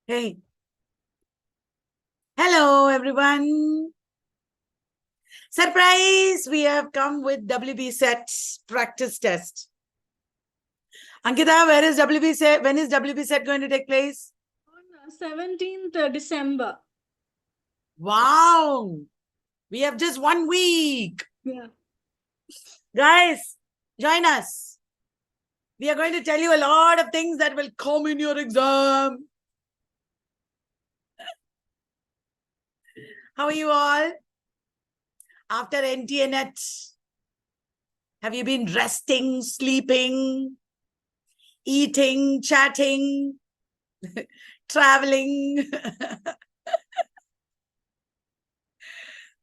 Hey. Hello, everyone. Surprise! We have come with WB set practice test. Ankita, where is WB set? When is WB set going to take place? On 17th December. Wow. We have just 1 week. Yeah. Guys, join us. We are going to tell you a lot of things that will come in your exam. How are you all? After NTNet, have you been resting, sleeping, eating, chatting, traveling?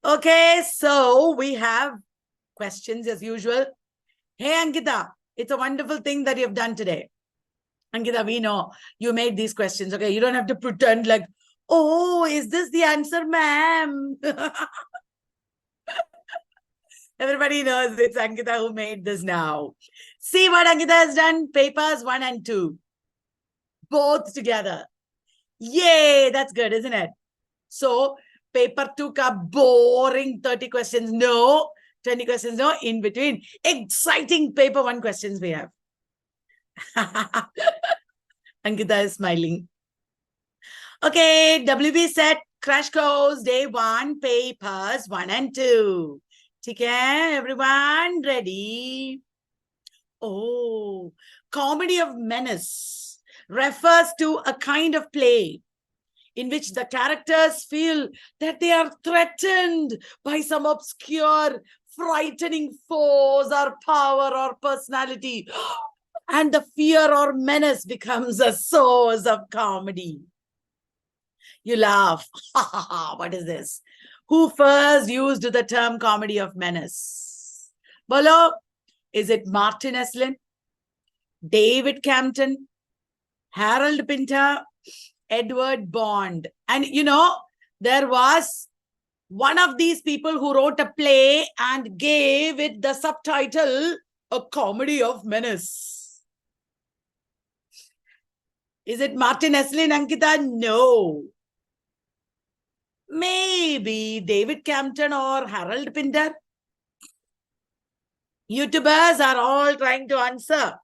Okay, so we have questions as usual. Hey, Ankita, it's a wonderful thing that you've done today. Ankita, we know you made these questions, okay? You don't have to pretend like, oh, is this the answer, ma'am? Everybody knows it's Ankita who made this now. See what Ankita has done? Papers 1 and 2. Both together. Yay, that's good, isn't it? So, paper 2 ka boring 30 questions. No. 20 questions, no, in between. Exciting paper 1 questions we have. Ankita is smiling. Okay, WB set crash course day 1, papers 1 and 2. Okay, everyone ready? Oh, comedy of menace refers to a kind of play in which the characters feel that they are threatened by some obscure, frightening force or power or personality. And the fear or menace becomes a source of comedy. You laugh. What is this? Who first used the term comedy of menace? Bolo, is it Martin Esslin, David Campton, Harold Pinter, Edward Bond? And you know, there was one of these people who wrote a play and gave it the subtitle, A Comedy of Menace. Is it Martin Esslin, Ankita? No. Maybe David Campton or Harold Pinter. YouTubers are all trying to answer.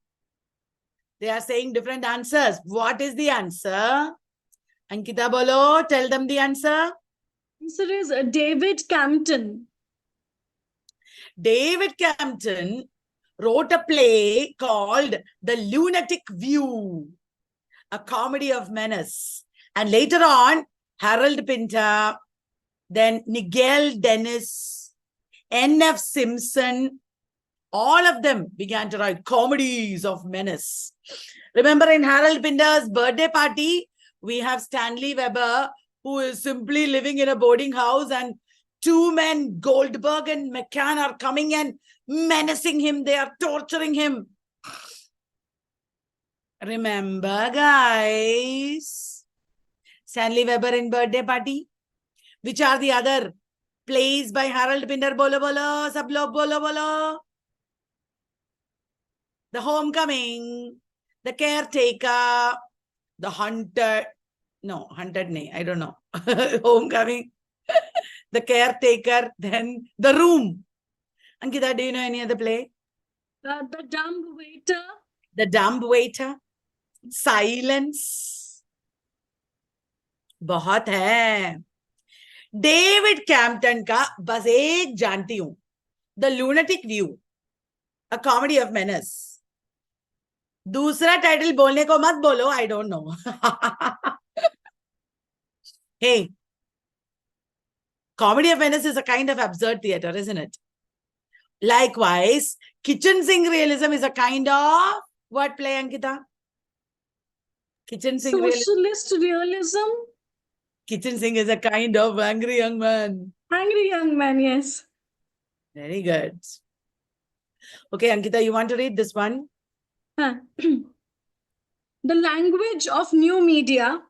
They are saying different answers. What is the answer? Ankita Bolo, tell them the answer. Answer is David Campton. David Campton wrote a play called The Lunatic View, a comedy of menace. And later on, Harold Pinter, then Nigel Dennis, N.F. Simpson, all of them began to write comedies of menace. Remember in Harold Pinter's birthday party, we have Stanley Weber, who is simply living in a boarding house, and 2 men, Goldberg and McCann, are coming and menacing him. They are torturing him. Remember, guys? Stanley Weber in birthday party. Which are the other plays by Harold Pinter? Bolo bolo, sab log bolo bolo. The Homecoming, The Caretaker, The Hunted. No, Hunted, nay, I don't know. Homecoming, The Caretaker, then The Room. Ankita, do you know any other play? The Dumb Waiter. The Dumb Waiter, Silence. बहुत है. David Kempton का बस एक जानती हूं, the lunatic view, a comedy of menace. दूसरा title बोलने को मत बोलो, I don't know. Hey, comedy of menace is a kind of absurd theater, isn't it? Likewise, kitchen sink realism is a kind of what play, Ankita? Kitchen sink Socialist realism. Kitchen sink is a kind of angry young man. Angry young man, yes. Very good. Okay, Ankita, you want to read this one? The Language of New Media,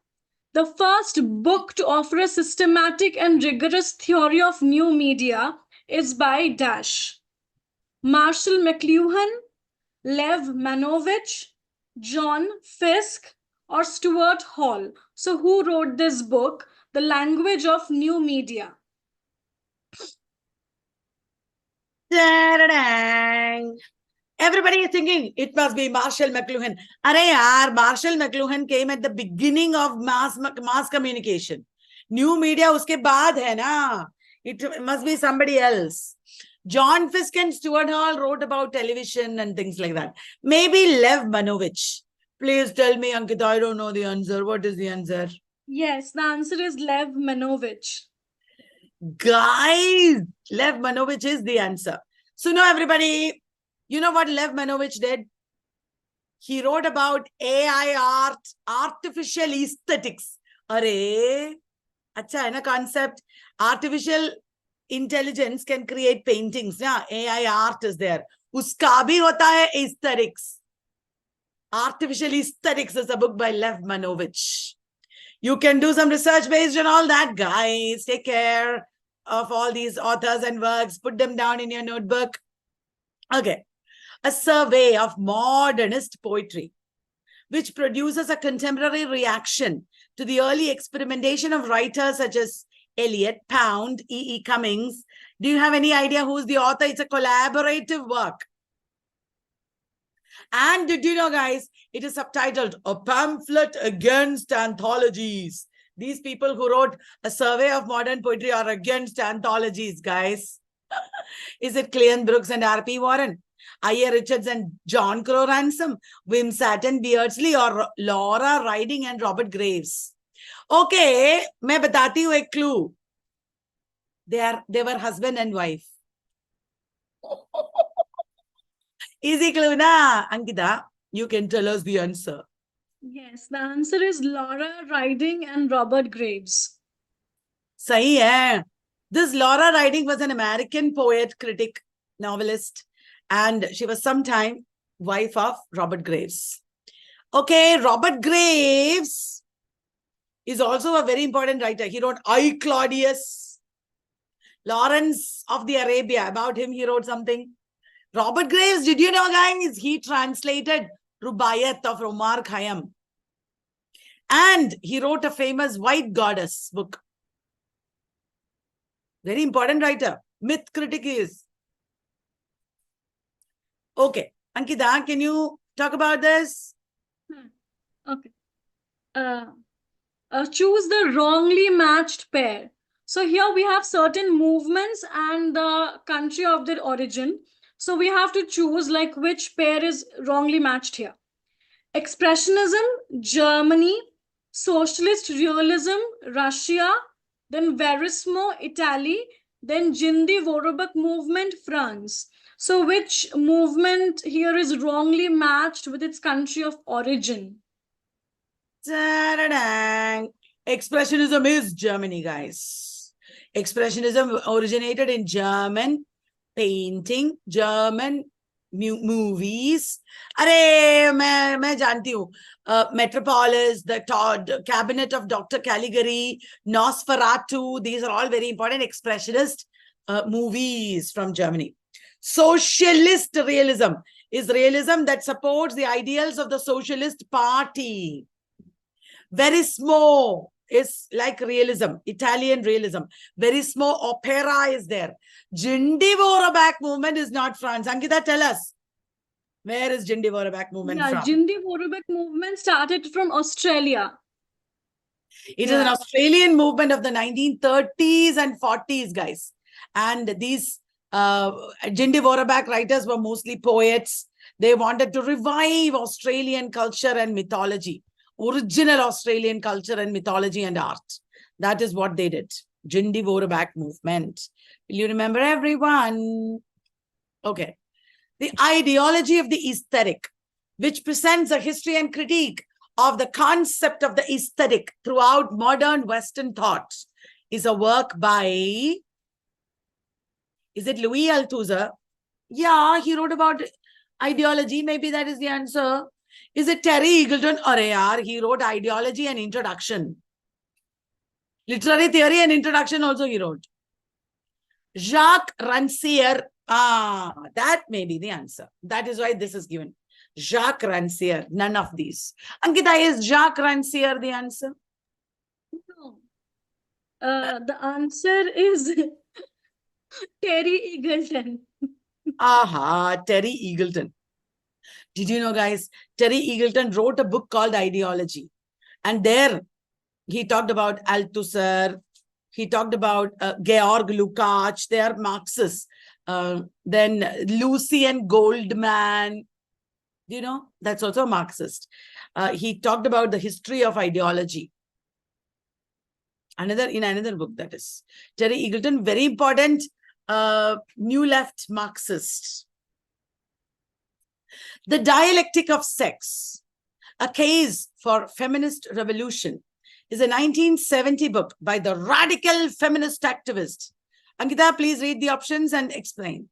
the first book to offer a systematic and rigorous theory of new media, is by Dash. Marshall McLuhan, Lev Manovich, John Fiske, or Stuart Hall. So who wrote this book, The Language of New Media? Da-da-dang. Everybody is thinking it must be Marshall McLuhan. Arey yaar, Marshall McLuhan came at the beginning of mass communication. New media uske baad hai na. It must be somebody else. John Fiske and Stuart Hall wrote about television and things like that. Maybe Lev Manovich. Please tell me, Ankita, I don't know the answer. What is the answer? Yes, the answer is Lev Manovich. Guys, Lev Manovich is the answer. So now everybody, you know what Lev Manovich did? He wrote about AI art, artificial aesthetics. Arey, acha hai na concept. Artificial intelligence can create paintings. Yeah, AI art is there. Uska bhi hota hai aesthetics. Artificial Aesthetics is a book by Lev Manovich. You can do some research based on all that, guys. Take care of all these authors and works. Put them down in your notebook. Okay. A survey of modernist poetry, which produces a contemporary reaction to the early experimentation of writers such as Eliot, Pound, E. E. Cummings. Do you have any idea who's the author? It's a collaborative work. And did you know, guys, it is subtitled A Pamphlet Against Anthologies. These people who wrote a survey of modern poetry are against anthologies, guys. Is it Cleon Brooks and R.P. Warren? I.A. Richards and John Crow Ransom, Wim Satin Beardsley, or Laura Riding and Robert Graves? Okay, मैं बताती हूँ एक clue. They were husband and wife. Easy clue na, Ankita. You can tell us the answer. Yes, the answer is Laura Riding and Robert Graves. Sahi hai. This Laura Riding was an American poet, critic, novelist, and she was sometime wife of Robert Graves. Okay, Robert Graves is also a very important writer. He wrote I, Claudius. Lawrence of the Arabia, about him he wrote something. Robert Graves, did you know, guys, he translated Rubaiyat of Omar Khayyam. And he wrote a famous White Goddess book. Very important writer. Myth critic is. Okay. Ankita, can you talk about this? Okay. Choose the wrongly matched pair. So here we have certain movements and the country of their origin. So we have to choose like which pair is wrongly matched here. Expressionism, Germany, Socialist Realism, Russia, then Verismo, Italy, then Jindi Vorobak movement, France. So which movement here is wrongly matched with its country of origin? Ta-da-dang. Expressionism is Germany, guys. Expressionism originated in German painting, German movies. अरे मैं जानती हूँ. Metropolis, the cabinet of Dr. Caligari, Nosferatu. These are all very important expressionist movies from Germany. Socialist realism is realism that supports the ideals of the Socialist Party. Verismo is like realism, Italian realism. Verismo opera is there. Jindi Vorobak movement is not France. Ankita, tell us. Where is Jindi Vorobak movement from? Jindi Vorobak movement started from Australia. It is an Australian movement of the 1930s and 40s, guys. And these Jindi Vorobak writers were mostly poets. They wanted to revive Australian culture and mythology. Original Australian culture and mythology and art. That is what they did. Jindi Vorobak movement. Will you remember, everyone? Okay. The ideology of the aesthetic, which presents a history and critique of the concept of the aesthetic throughout modern Western thought, is a work by, is it Louis Althusser? Yeah, he wrote about ideology. Maybe that is the answer. Is it Terry Eagleton? Or he wrote ideology and introduction. Literary theory and introduction also he wrote. Jacques Rancière. That may be the answer. That is why this is given. Jacques Rancière. None of these. Ankita, is Jacques Rancière the answer? The answer is Terry Eagleton. Aha, Terry Eagleton. Did you know, guys? Terry Eagleton wrote a book called Ideology. And there he talked about Althusser. He talked about Georg Lukács. They are Marxists. Then Lucian Goldman. You know, that's also a Marxist. He talked about the history of ideology. In another book, that is. Terry Eagleton, very important New Left Marxist. The Dialectic of Sex, A Case for Feminist Revolution, is a 1970 book by the radical feminist activist. Ankita, please read the options and explain.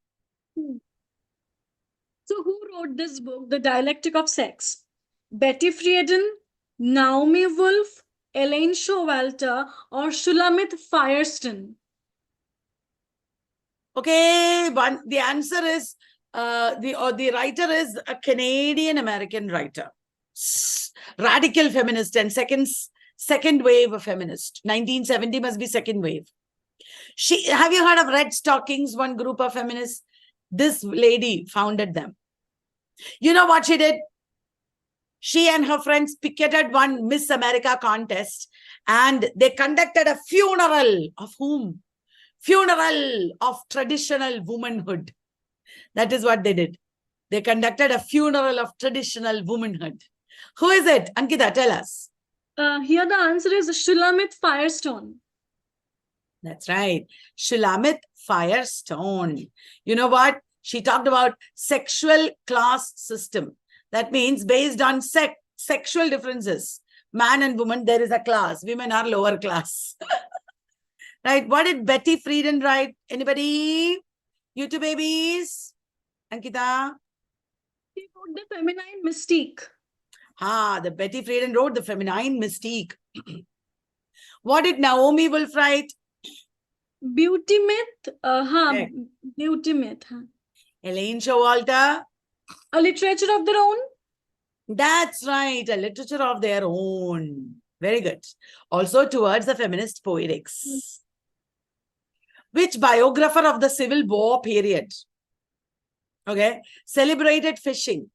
So who wrote this book, The Dialectic of Sex? Betty Friedan, Naomi Wolf, Elaine Showalter, or Shulamit Firestone? Okay, the answer is the writer is a Canadian American writer, radical feminist and second wave of feminist. 1970 must be second wave. Have you heard of Red Stockings? One group of feminists. This lady founded them. You know what she did? She and her friends picketed one Miss America contest, and they conducted a funeral of whom? Funeral of traditional womanhood. That is what they did. They conducted a funeral of traditional womanhood. Who is it? Ankita, tell us. Here the answer is Shulamit Firestone. That's right. Shulamit Firestone. You know what? She talked about sexual class system. That means based on sexual differences. Man and woman, there is a class. Women are lower class. Right? What did Betty Friedan write? Anybody? You two babies? Ankita? She wrote The Feminine Mystique. The Betty Friedan wrote The Feminine Mystique. What did Naomi Wolf write? Beauty Myth. Beauty Myth. Elaine Showalter? A Literature of Their Own. That's right. A Literature of Their Own. Very good. Also Towards the Feminist Poetics. Which biographer of the Civil War period, celebrated fishing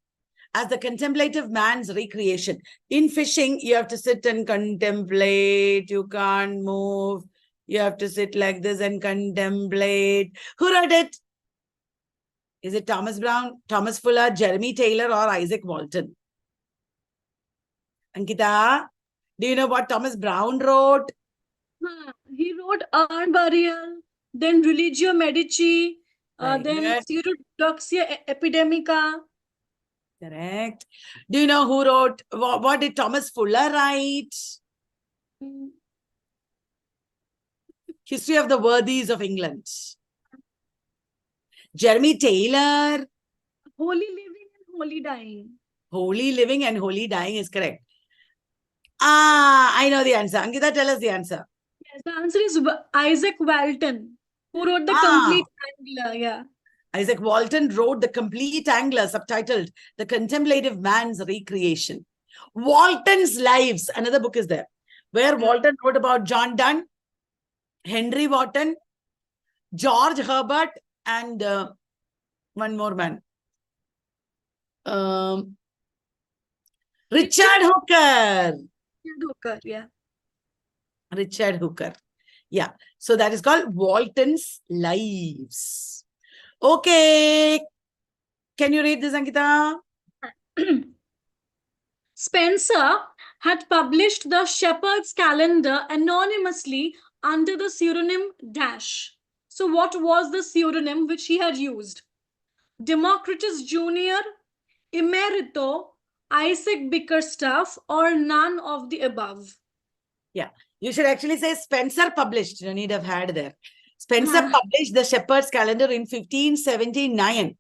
as the contemplative man's recreation? In fishing, you have to sit and contemplate. You can't move. You have to sit like this and contemplate. Who wrote it? Is it Thomas Brown, Thomas Fuller, Jeremy Taylor, or Isaac Walton? Ankita, do you know what Thomas Brown wrote? He wrote Urn Burial, then Religio Medici, then Pseudodoxia Epidemica. Correct. Do you know who wrote, what did Thomas Fuller write? History of the Worthies of England. Jeremy Taylor. Holy Living and Holy Dying. Holy Living and Holy Dying is correct. I know the answer. Ankita, tell us the answer. Yes, the answer is Isaac Walton, who wrote The Complete Angler. Yeah. Isaac Walton wrote The Complete Angler, subtitled The Contemplative Man's Recreation. Walton's Lives, another book is there, where Walton wrote about John Donne, Henry Wotton, George Herbert, and one more man. Richard Hooker. Richard Hooker. Yeah. So that is called Walton's Lives. Okay. Can you read this, Ankita? Spencer had published the Shepherd's Calendar anonymously under the pseudonym Dash. So what was the pseudonym which he had used? Democritus Jr., Emerito, Isaac Bickerstaff, or none of the above? Yeah, you should actually say Spencer published. You need to have had there. Spencer published the Shepherd's Calendar in 1579.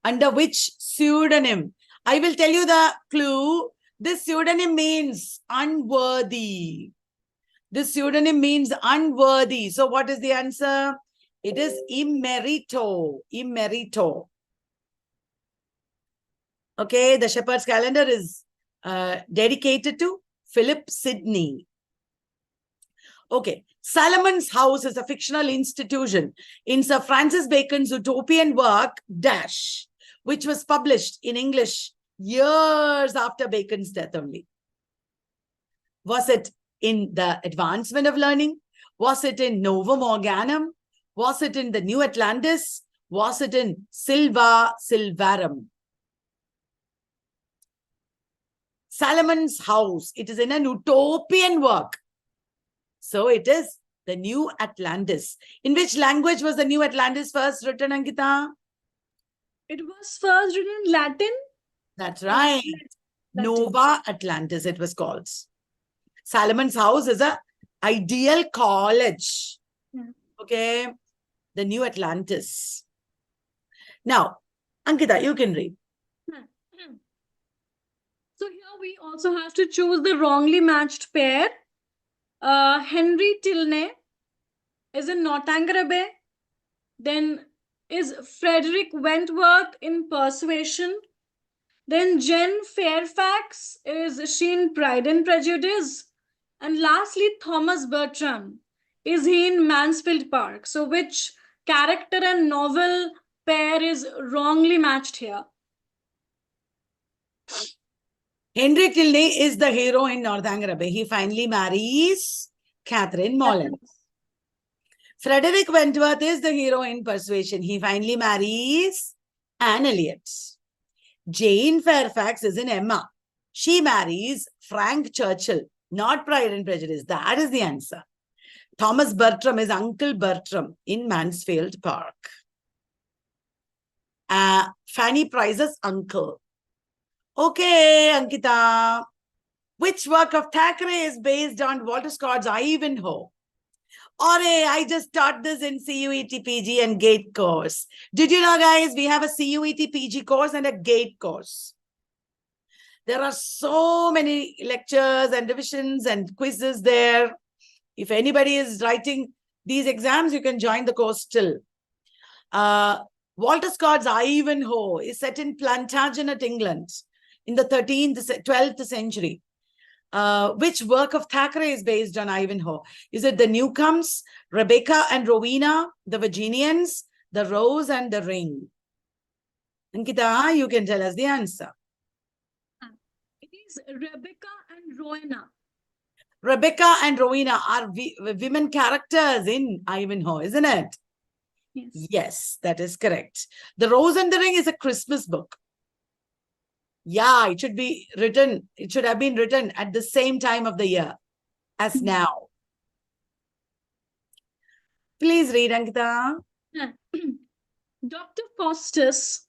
Under which pseudonym? I will tell you the clue. This pseudonym means unworthy. This pseudonym means unworthy. So what is the answer? It is Emerito. Emerito. Okay, the Shepherd's Calendar is dedicated to Philip Sidney. Okay. Salomon's House is a fictional institution in Sir Francis Bacon's utopian work, Dash, which was published in English years after Bacon's death only. Was it in the advancement of learning? Was it in Novum Organum? Was it in the New Atlantis? Was it in Silva Silvarum? Salomon's House, it is in an utopian work. So it is the New Atlantis. In which language was the New Atlantis first written, Ankita? It was first written in Latin. That's right. Latin. Nova Atlantis, it was called. Salomon's House is a ideal college. Yeah. Okay. The New Atlantis. Now, Ankita, you can read. So here we also have to choose the wrongly matched pair. Henry Tilney is in Northanger Bay. Then is Frederick Wentworth in Persuasion. Then Jen Fairfax is she in Pride and Prejudice. And lastly, Thomas Bertram. Is he in Mansfield Park? So which character and novel pair is wrongly matched here? Henry Tilney is the hero in Northanger Bay. He finally marries Catherine Morland. Frederick Wentworth is the hero in Persuasion. He finally marries Anne Elliot. Jane Fairfax is in Emma. She marries Frank Churchill, not Pride and Prejudice. That is the answer. Thomas Bertram is Uncle Bertram in Mansfield Park. Fanny Price's uncle. Okay, Ankita. Which work of Thackeray is based on Walter Scott's Ivanhoe? I just taught this in CUET PG and GATE course. Did you know, guys, we have a CUET PG course and a GATE course. There are so many lectures and revisions and quizzes there. If anybody is writing these exams, you can join the course still. Walter Scott's Ivanhoe is set in Plantagenet, England in the 12th century. Which work of Thackeray is based on Ivanhoe? Is it The Newcomes, Rebecca and Rowena, The Virginians, The Rose and the Ring? Ankita, you can tell us the answer. It is Rebecca and Rowena. Rebecca and Rowena are women characters in Ivanhoe, isn't it? Yes. Yes, that is correct. The Rose and the Ring is a Christmas book. Yeah, it should be written. It should have been written at the same time of the year as now. Please read, Ankita. Dr. Faustus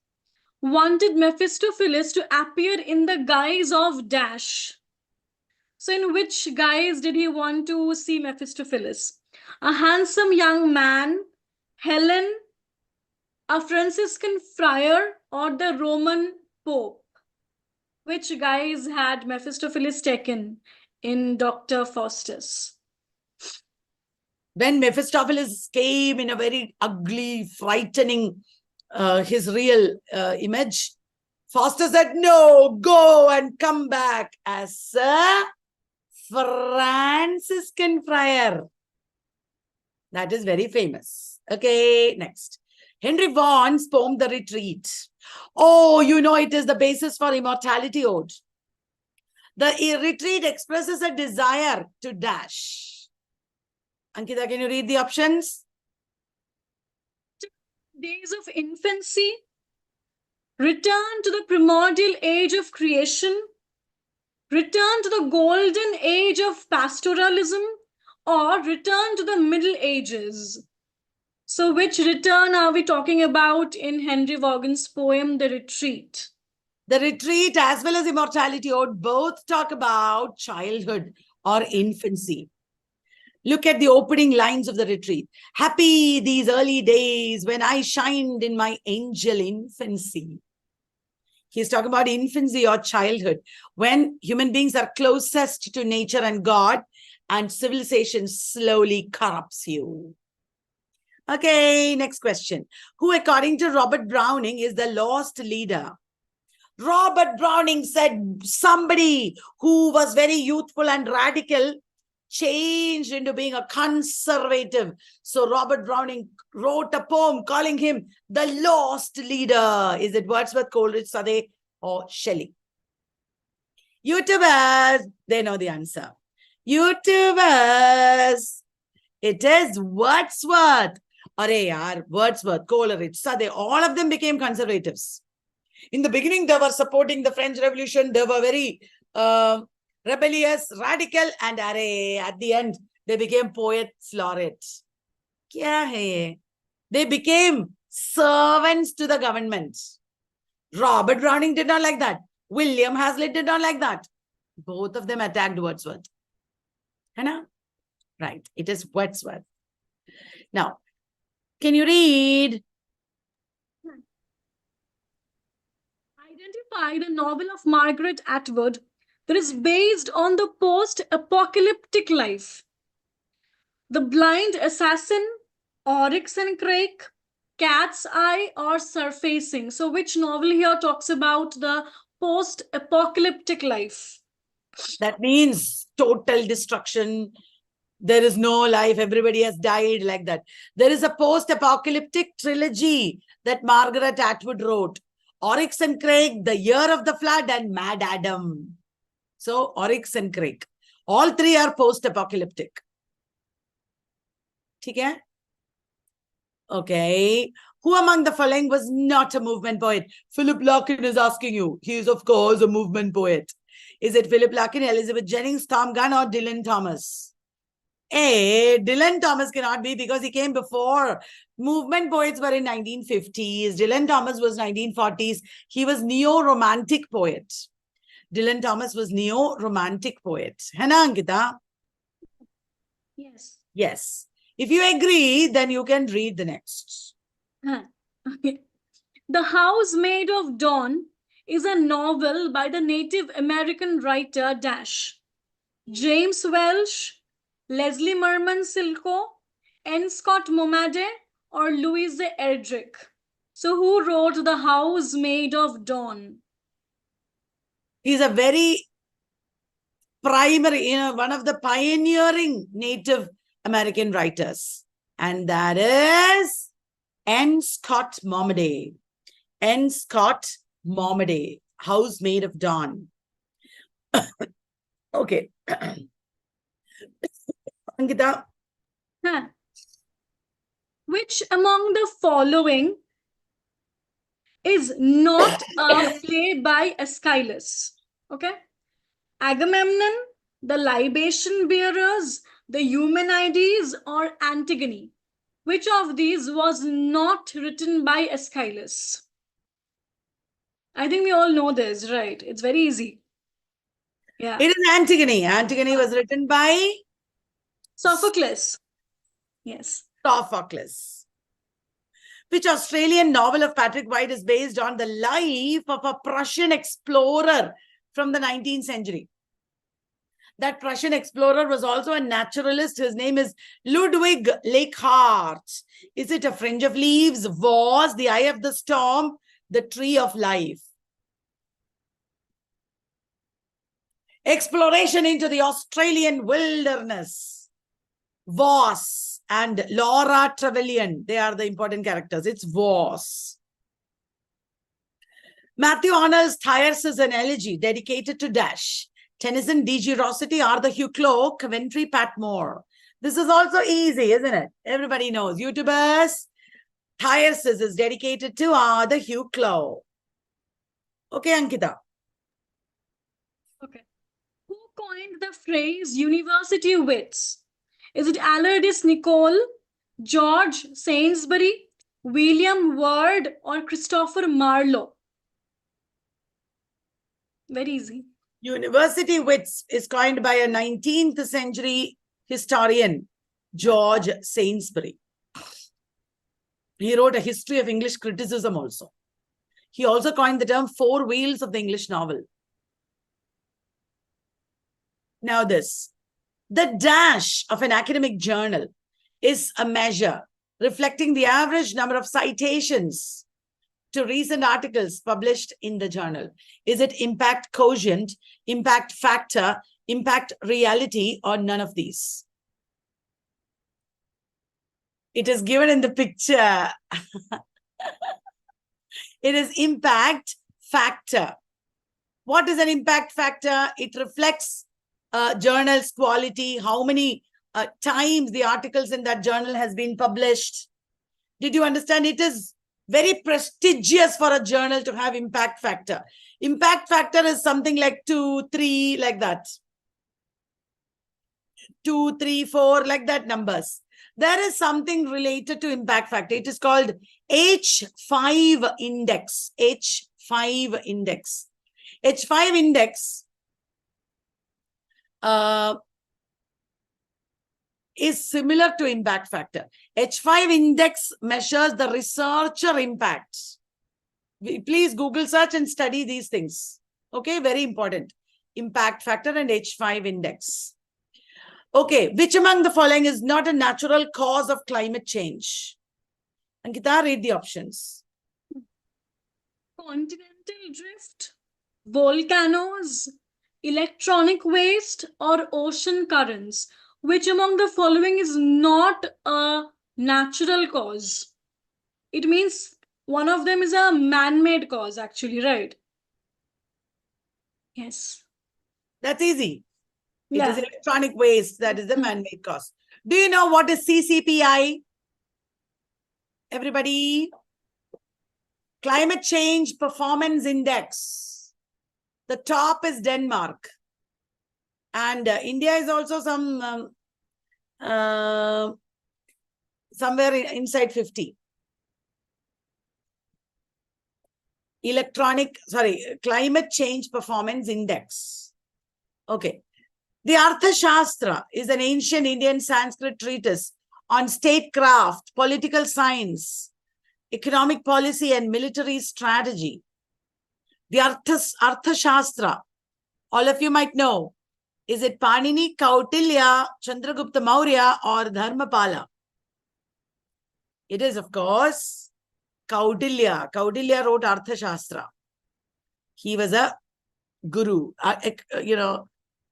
wanted Mephistopheles to appear in the guise of Dash. So in which guise did he want to see Mephistopheles? A handsome young man, Helen, a Franciscan friar, or the Roman Pope? Which guise had Mephistopheles taken in Dr. Faustus? When Mephistopheles came in a very ugly, frightening, his real image, Faustus said, no, go and come back as a Franciscan friar. That is very famous. Okay, next. Henry Vaughan's poem, The Retreat. Oh, you know, it is the basis for Immortality Ode. The retreat expresses a desire to dash. Ankita, can you read the options? Days of infancy, return to the primordial age of creation, return to the golden age of pastoralism, or return to the Middle Ages. So which return are we talking about in Henry Vaughan's poem, The Retreat? The Retreat as well as Immortality Ode both talk about childhood or infancy. Look at the opening lines of The Retreat. Happy these early days when I shined in my angel infancy. He's talking about infancy or childhood, when human beings are closest to nature and God, and civilization slowly corrupts you. Okay, next question. Who, according to Robert Browning, is the lost leader? Robert Browning said somebody who was very youthful and radical changed into being a conservative. So Robert Browning wrote a poem calling him the lost leader. Is it Wordsworth, Coleridge, Sade, or Shelley? YouTubers, they know the answer. YouTubers, it is Wordsworth. Arey yaar, Wordsworth, Coleridge, Sade, all of them became conservatives. In the beginning, they were supporting the French Revolution. They were very rebellious, radical, and at the end, they became poets laureate. Kya hai? They became servants to the government. Robert Browning did not like that. William Hazlitt did not like that. Both of them attacked Wordsworth. Hana? Right. It is Wordsworth. Now, can you read? Identify the novel of Margaret Atwood that is based on the post-apocalyptic life. The Blind Assassin, Oryx and Crake, Cat's Eye, or Surfacing. So which novel here talks about the post-apocalyptic life? That means total destruction. There is no life. Everybody has died, like that. There is a post-apocalyptic trilogy that Margaret Atwood wrote. Oryx and Crake, The Year of the Flood, and Mad Adam. So Oryx and Crake. All three are post-apocalyptic. Okay? Okay. Who among the following was not a movement poet? Philip Larkin is asking you. He is, of course, a movement poet. Is it Philip Larkin, Elizabeth Jennings, Tom Gunn, or Dylan Thomas? Dylan Thomas cannot be because he came before. Movement poets were in 1950s. Dylan Thomas was 1940s. He was neo-romantic poet. Dylan Thomas was neo-romantic poet. Hai na, Ankita? Yes. Yes. If you agree, then you can read the next. Okay. The House Made of Dawn is a novel by the Native American writer James Welsh, Leslie Merman Silko, N. Scott Momaday, or Louise Erdrich. So who wrote The House Made of Dawn? He's a very primary, one of the pioneering Native American writers. And that is N. Scott Momaday. N. Scott Momaday, House Made of Dawn. Okay. Ankita. Which among the following is not a play by Aeschylus? Okay. Agamemnon, the Libation Bearers, the Eumenides, or Antigone? Which of these was not written by Aeschylus? I think we all know this, right? It's very easy. Yeah. It is Antigone. Antigone was written by Sophocles. Yes. Sophocles. Which Australian novel of Patrick White is based on the life of a Prussian explorer from the 19th century? That Prussian explorer was also a naturalist. His name is Ludwig Leichhardt. Is it A Fringe of Leaves, Was, The Eye of the Storm, The Tree of Life? Exploration into the Australian wilderness. Was and Laura Trevelyan, they are the important characters. It's Was. Matthew Arnold's Thyrsis is an elegy dedicated to Tennyson, D.G. Rossity, Arthur Hugh Clarke, Coventry Patmore. This is also easy, isn't it? Everybody knows. YouTubers, Thyrsis is dedicated to Arthur Hugh Clarke. Okay, Ankita. Okay. Who coined the phrase university wits? Is it Alardis Nicole, George Sainsbury, William Ward, or Christopher Marlowe? Very easy. University wits is coined by a 19th century historian, George Sainsbury. He wrote a history of English criticism also. He also coined the term four wheels of the English novel. Now this, the dash of an academic journal is a measure reflecting the average number of citations to recent articles published in the journal. Is it impact quotient, impact factor, impact reality, or none of these? It is given in the picture. It is impact factor. What is an impact factor? It reflects journal's quality, how many times the articles in that journal has been published. Did you understand? It is very prestigious for a journal to have impact factor. Impact factor is something like 2, 3, like that. 2, 3, 4, like that numbers. There is something related to impact factor. It is called H5 index. H5 index. H5 index is similar to impact factor. H5 index measures the researcher impact. Please Google search and study these things. Okay, very important. Impact factor and H5 index. Okay, which among the following is not a natural cause of climate change? Ankita, read the options. Continental drift, volcanoes, electronic waste, or ocean currents. Which among the following is not a natural cause? It means one of them is a man-made cause, actually, right? Yes. That's easy. It Yeah. is electronic waste. That is the man-made cause. Do you know what is CCPI? Everybody? Climate Change Performance Index. The top is Denmark. And India is also somewhere inside 50. Climate Change Performance Index. Okay. The Arthashastra is an ancient Indian Sanskrit treatise on statecraft, political science, economic policy, and military strategy. The Arthashastra, all of you might know, is it Panini, Kautilya, Chandragupta Maurya, or Dharmapala? It is, of course, Kautilya. Kautilya wrote Arthashastra. He was a guru,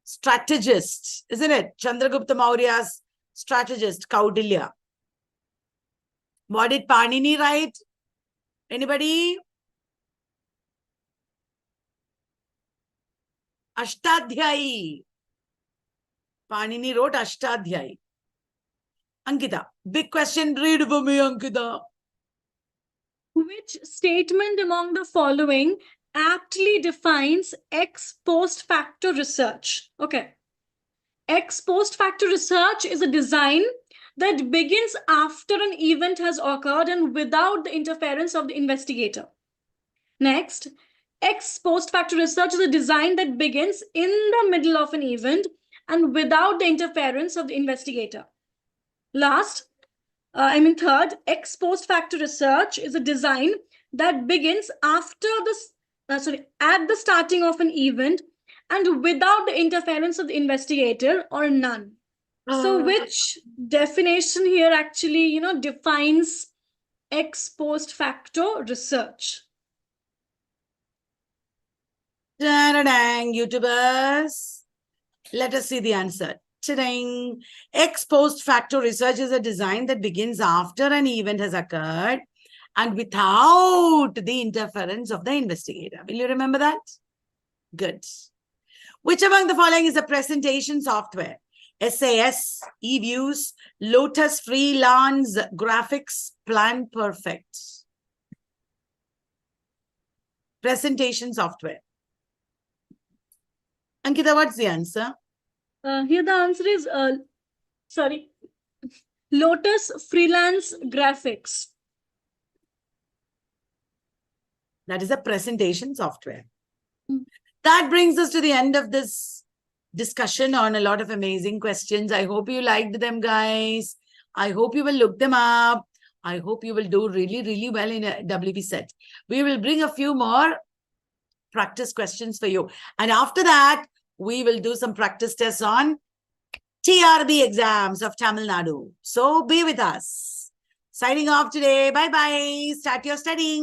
strategist, isn't it? Chandragupta Maurya's strategist, Kautilya. What did Panini write? Anybody? Ashtadhyayi. Panini wrote Ashtadhyayi. Ankita, big question. Read for me, Ankita. Which statement among the following aptly defines ex post facto research? Okay. Ex post facto research is a design that begins after an event has occurred and without the interference of the investigator. Next, ex post facto research is a design that begins in the middle of an event and without the interference of the investigator. Third, ex post facto research is a design that begins after at the starting of an event and without the interference of the investigator or none. So which definition here actually, defines ex post facto research? Da-da-dang, YouTubers. Let us see the answer. Ta-dang. Ex post facto research is a design that begins after an event has occurred and without the interference of the investigator. Will you remember that? Good. Which among the following is a presentation software? SAS, eViews, Lotus Freelance Graphics, Plan Perfect. Presentation software. Ankita, what's the answer? Here the answer is, Lotus Freelance Graphics. That is a presentation software. That brings us to the end of this discussion on a lot of amazing questions. I hope you liked them, guys. I hope you will look them up. I hope you will do really, really well in a WP set. We will bring a few more practice questions for you. And after that, we will do some practice tests on TRB exams of Tamil Nadu. So be with us. Signing off today. Bye-bye. Start your studying.